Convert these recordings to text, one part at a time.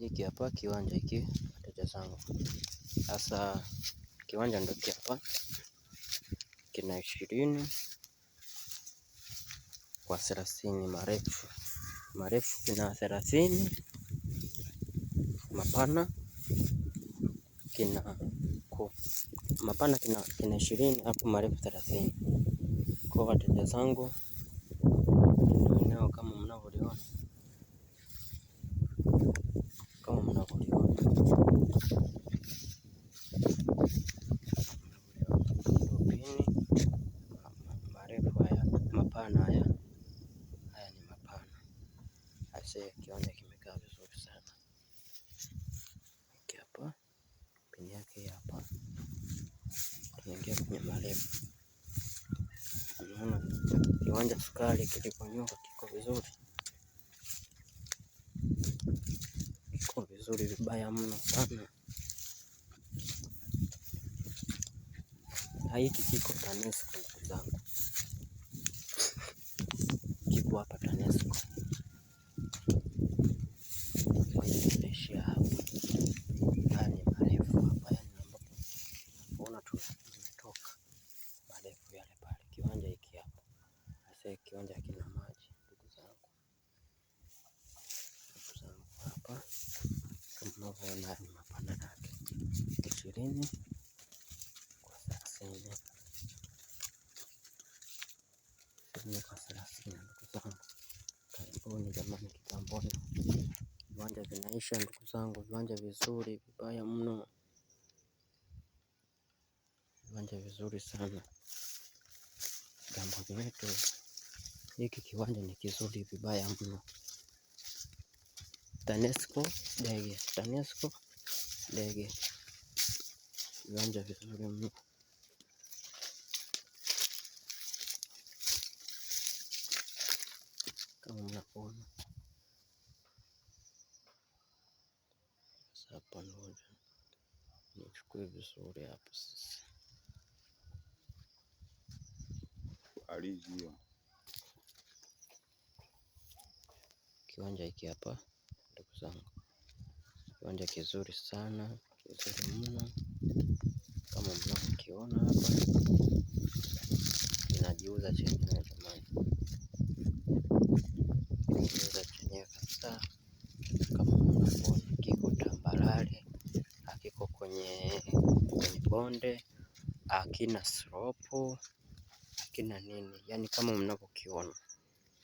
Hiki hapa kiwanja hiki, wateja zangu. Sasa kiwanja ndio hiki hapa, kina 20 kwa 30 marefu kina 30, mapana kina 20 hapo, marefu 30. Kwa wateja zangu, ndio eneo kama mnavyoliona. Marefu haya, mapana haya ni mapana. Ase kiwanja kimekaa vizuri sana. Hiki hapa pini yake hapa, tunaingia kwenye marefu. Unaona kiwanja sukari kiliponyoka, kiko vizuri vibaya mno sana. Hiki kiko TANESCO ndugu zangu, kiko hapa TANESCO. Kwa hiyo tunaishia hapa. Haya ni marefu hapa, yani ambapo unaona tumetoka marefu yale pale. Kiwanja hiki hapa, sasa kiwanja kina maji ndugu zangu hapa, kama unavyoona ni mapana yake 20 kwa 30. Kwa 30 ndugu zangu, karibuni jamani, Kigamboni. Viwanja vinaisha ndugu zangu, viwanja vizuri vibaya mno, viwanja vizuri sana Kigamboni wetu. Hiki kiwanja ni kizuri vibaya mno. TANESCO Dege, viwanja vizuri mno. Kama mnaona hapa, ndio nichukue vizuri hapo sasa. Alizio kiwanja hiki hapa ndugu zangu, kiwanja kizuri sana, kizuri mno. Kama mnavyokiona hapa, kinajiuza chenyewe jamani, kinajiuza chenyewe kabisa. Kama mnavyoona, kiko tambarare, hakiko kwenye bonde, hakina slope, hakina nini, yani kama mnavyokiona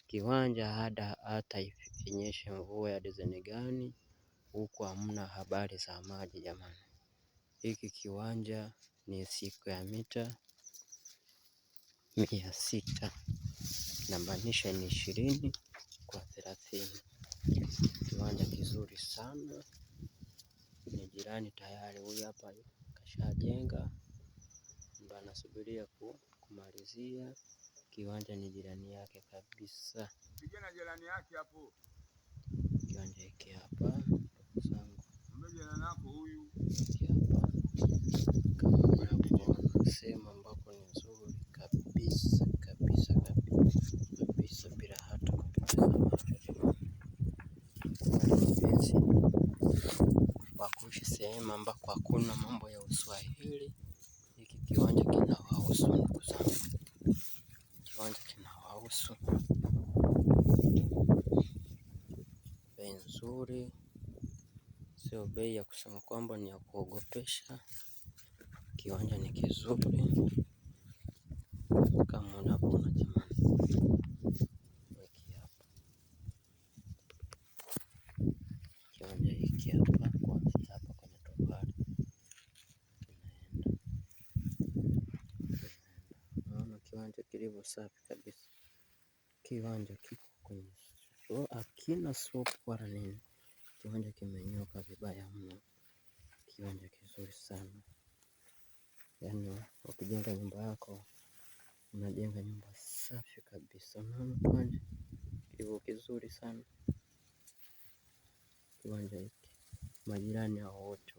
kiwanja, hata inyeshe mvua ya design gani, huku hamna habari za maji jamani. Hiki kiwanja ni square mita 600, namaanisha ni 20 kwa 30. Kiwanja kizuri sana, ni jirani tayari. Huyu hapa kashajenga, ndo anasubiria kumalizia. Kiwanja ni jirani yake kabisa. Kijana jirani yake hapo. Kiwanja hiki hapa ndugu zangu, jirani yako huyu. Kama mnavyoona, sehemu ambapo ni nzuri kabisa bila hata kupoteza macho. Kwa kuishi sehemu ambako hakuna mambo ya uswahili, hiki kiwanja kinawahusu ndugu zangu. Kiwanja kinawahusu. Bei nzuri, sio bei ya kusema kwamba ni ya kuogopesha. Kiwanja ni kizuri kama unavyoona jamani. Kiwanja hiki hapa, kuanzia hapa kwenye tofali naona kiwanja kilivyo safi kabisa. Kiwanja kiko kwenye hakina slope wala nini. Kiwanja kimenyoka vibaya mno. Kiwanja kizuri sana, yani ukijenga nyumba yako, unajenga nyumba safi kabisa. Unaona kiwanja kilivyo kizuri sana. Kiwanja hiki majirani hao wote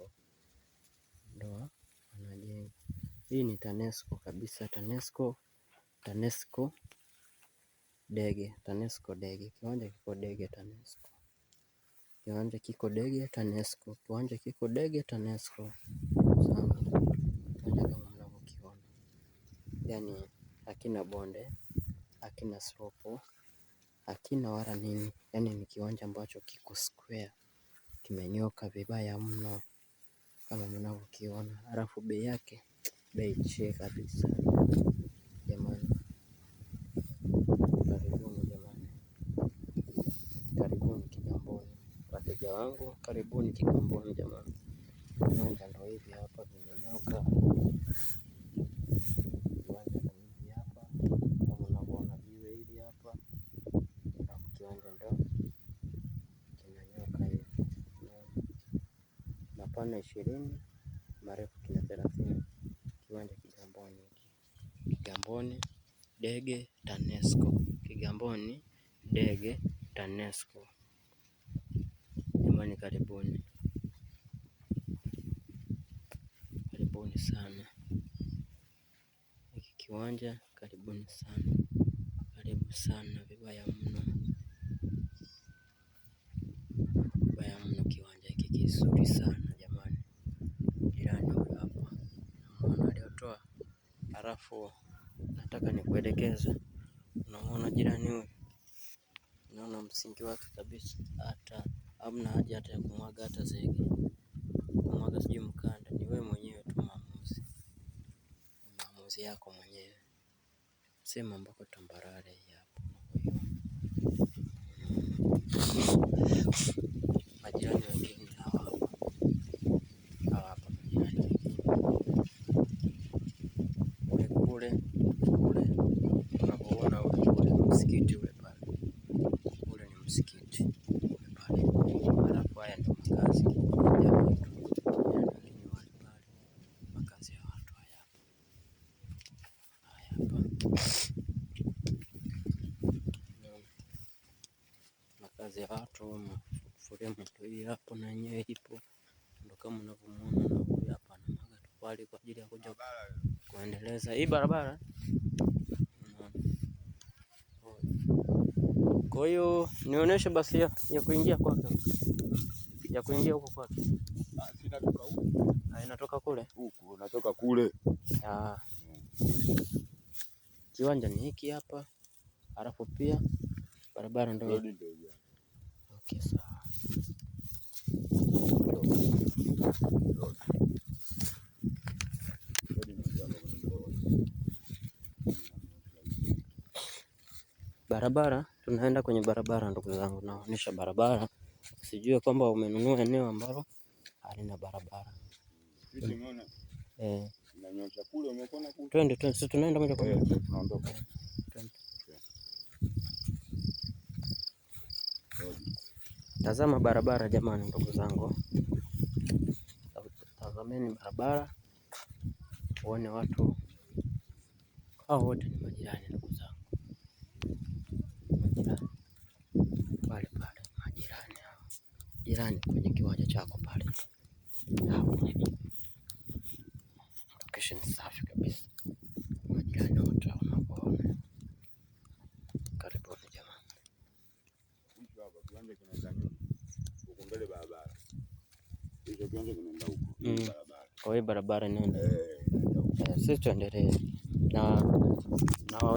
ndo wanajenga. Hii ni TANESCO kabisa, TANESCO Dege. Kiwanja kiko Dege TANESCO. Kiwanja kiko Dege TANESCO, kiwanja kiko Dege TANESCO sana. Kiwanja kama mnavyokiona, yani hakina bonde, hakina slope, hakina wala nini, yani ni kiwanja ambacho kiko square, kimenyoka vibaya mno kama mnavyokiona. Halafu bei yake bei che kabisa jamani. Karibuni jamani, karibuni Kigamboni wateja wangu, karibuni Kigamboni jamani. Viwanja ndo hivi hapa vimenyoka, viwanja ndo hivi hapa kama unavyoona, jiwe hili hapa, alafu kiwanja ndo kinanyoka hivi, mapana 20 marefu kina 30. Kiwanja Kigamboni hiki, Kigamboni Dege TANESCO, Kigamboni Dege TANESCO jamani, karibuni, karibuni sana hiki kiwanja, karibuni sana, karibu sana, vibaya mno, vibaya mno. Kiwanja hiki kizuri sana jamani. Jirani huyu hapa namuona aliotoa, halafu nataka nikuelekeze. Unaona jirani huyu, unaona msingi wake kabisa, hata hamna haja hata ya kumwaga hata zege, kumwaga sijui mkanda, ni wewe mwenyewe tu maamuzi yako mwenyewe. Sema ambako tambarare hii hapa. Majirani wengine hawa hapa, majirani wengine kule unapoona ule msikiti ule pale, ule ni msikiti ule pale. Halafu haya ndo makazi ya watu, lakini wale pale makazi ya watu haya hapa, makazi ya watu. Sufuria moto hii hapo na yenyewe ipo, ndo kama unavyomuona, na huyu hapa anamwaga tofali kwa ajili ya kuja kuendeleza hii barabara. Kwa hiyo nionyeshe basi ya kuingia kwake, ya kuingia huko kwake. Inatoka huko. Inatoka kule Huko, inatoka kule. Kiwanja ni hiki hapa, halafu pia barabara ndio. Okay, sawa. Barabara, tunaenda kwenye barabara ndugu zangu, naonyesha barabara, sijue kwamba umenunua eneo ambalo halina barabara. Unanyosha kule, umeona kule. Twende, sisi tunaenda moja kwa moja. Tunaondoka. Tazama barabara jamani, ndugu zangu, tazameni barabara, uone watu hao wote ni majirani ndugu zangu, majirani pale pale, majirani hao, jirani kwenye kiwanja chako pale. Location safi kabisa, majirani wote wanapoona. Karibuni jamani. Hapa kiwanja kinaenda nyuma, huko mbele barabara. Hicho kiwanja kinaenda huko barabara. Kwa hiyo barabara inaenda. Sisi tuendelee na